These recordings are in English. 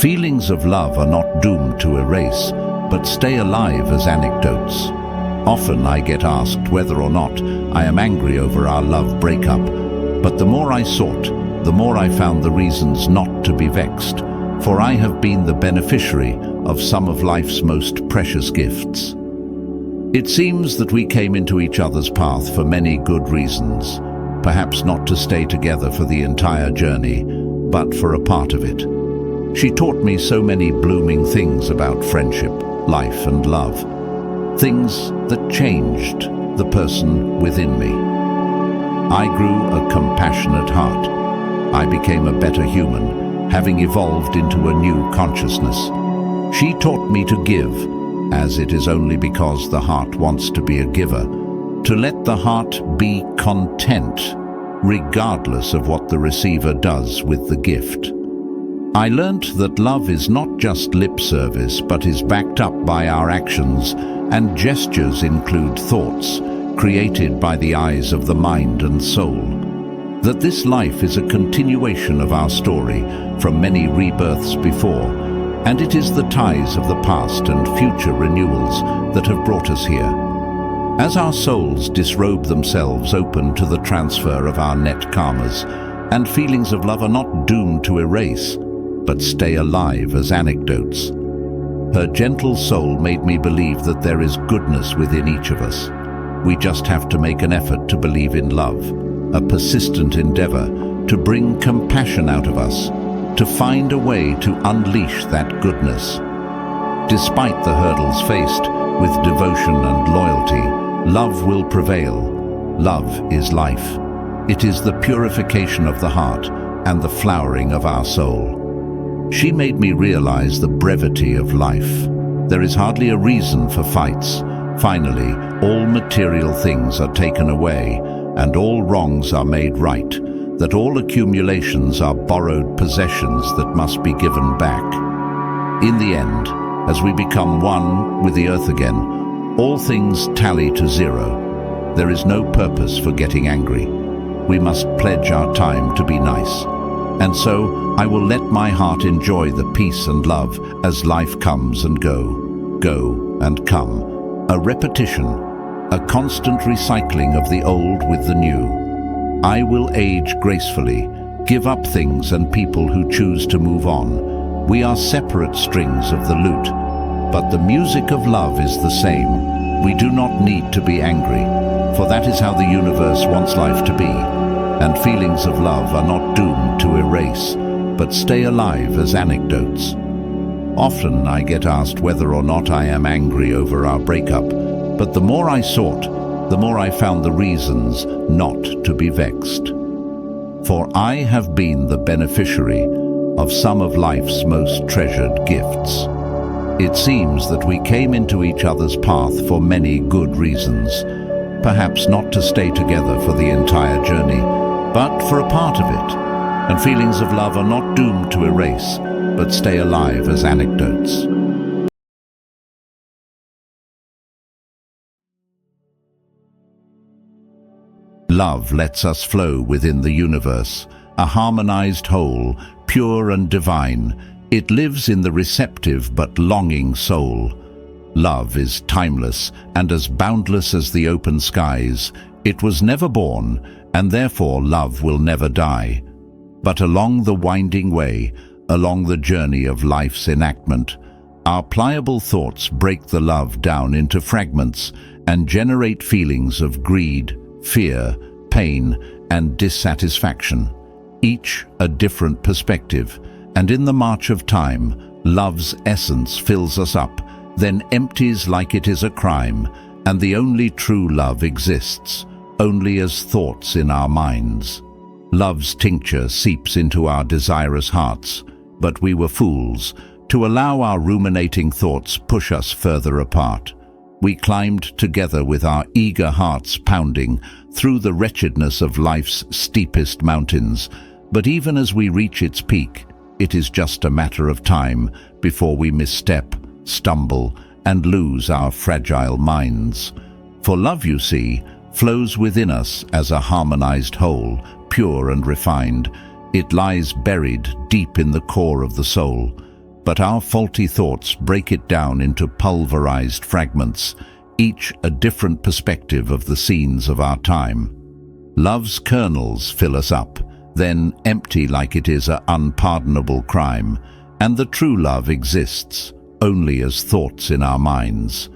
Feelings of love are not doomed to erase, but stay alive as anecdotes. Often I get asked whether or not I am angry over our love breakup, but the more I sought, the more I found the reasons not to be vexed, for I have been the beneficiary of some of life's most precious gifts. It seems that we came into each other's path for many good reasons, perhaps not to stay together for the entire journey, but for a part of it. She taught me so many blooming things about friendship, life and love, things that changed the person within me. I grew a compassionate heart. I became a better human, having evolved into a new consciousness. She taught me to give, as it is only because the heart wants to be a giver, to let the heart be content, regardless of what the receiver does with the gift. I learnt that love is not just lip service, but is backed up by our actions, and gestures include thoughts created by the eyes of the mind and soul. That this life is a continuation of our story from many rebirths before, and it is the ties of the past and future renewals that have brought us here. As our souls disrobe themselves open to the transfer of our net karmas, and feelings of love are not doomed to erase, but stay alive as anecdotes. Her gentle soul made me believe that there is goodness within each of us. We just have to make an effort to believe in love, a persistent endeavor to bring compassion out of us, to find a way to unleash that goodness. Despite the hurdles faced, with devotion and loyalty, love will prevail. Love is life. It is the purification of the heart and the flowering of our soul. She made me realize the brevity of life. There is hardly a reason for fights. Finally, all material things are taken away, and all wrongs are made right, that all accumulations are borrowed possessions that must be given back. In the end, as we become one with the earth again, all things tally to zero. There is no purpose for getting angry. We must pledge our time to be nice. And so, I will let my heart enjoy the peace and love as life comes and go and come. A repetition, a constant recycling of the old with the new. I will age gracefully, give up things and people who choose to move on. We are separate strings of the lute, but the music of love is the same. We do not need to be angry, for that is how the universe wants life to be. And feelings of love are not doomed to erase, but stay alive as anecdotes. Often I get asked whether or not I am angry over our breakup, but the more I sought, the more I found the reasons not to be vexed. For I have been the beneficiary of some of life's most treasured gifts. It seems that we came into each other's path for many good reasons, perhaps not to stay together for the entire journey, but for a part of it. And feelings of love are not doomed to erase, but stay alive as anecdotes. Love lets us flow within the universe, a harmonized whole, pure and divine. It lives in the receptive but longing soul. Love is timeless and as boundless as the open skies. It was never born, and therefore love will never die. But along the winding way, along the journey of life's enactment, our pliable thoughts break the love down into fragments and generate feelings of greed, fear, pain, and dissatisfaction. Each a different perspective, and in the march of time, love's essence fills us up, then empties like it is a crime, and the only true love exists, only as thoughts in our minds. Love's tincture seeps into our desirous hearts, but we were fools to allow our ruminating thoughts push us further apart. We climbed together with our eager hearts pounding through the wretchedness of life's steepest mountains, but even as we reach its peak, it is just a matter of time before we misstep, stumble, and lose our fragile minds. For love, you see, flows within us as a harmonized whole, pure and refined. It lies buried deep in the core of the soul. but our faulty thoughts break it down into pulverized fragments, each a different perspective of the scenes of our time. Love's kernels fill us up, then empty like it is an unpardonable crime, and the true love exists only as thoughts in our minds.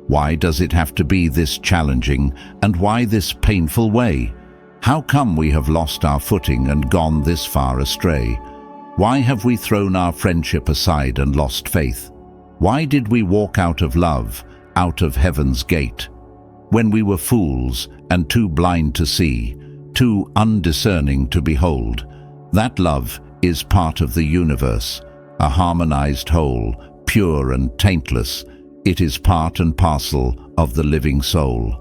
Why does it have to be this challenging, and why this painful way? How come we have lost our footing and gone this far astray? Why have we thrown our friendship aside and lost faith? Why did we walk out of love, out of heaven's gate, when we were fools and too blind to see, too undiscerning to behold? That love is part of the universe, a harmonized whole, pure and taintless. It is part and parcel of the living soul.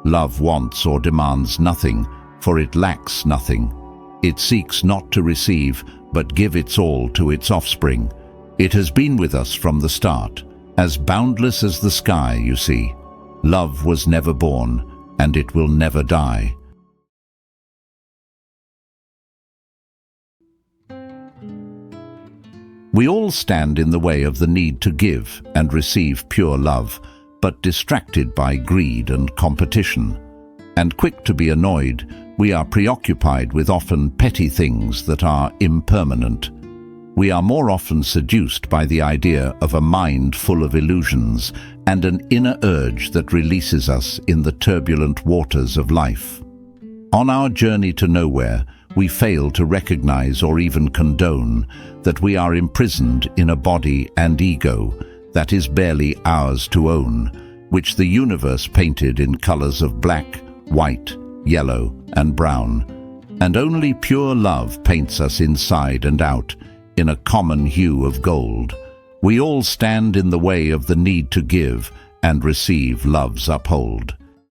Love wants or demands nothing, for it lacks nothing. It seeks not to receive, but give its all to its offspring. It has been with us from the start, as boundless as the sky, you see. Love was never born, and it will never die. We all stand in the way of the need to give and receive pure love, but distracted by greed and competition. And quick to be annoyed, we are preoccupied with often petty things that are impermanent. We are more often seduced by the idea of a mind full of illusions and an inner urge that releases us in the turbulent waters of life. On our journey to nowhere, we fail to recognize or even condone that we are imprisoned in a body and ego that is barely ours to own, which the universe painted in colors of black, white, yellow, and brown. And only pure love paints us inside and out in a common hue of gold. We all stand in the way of the need to give and receive love's uphold.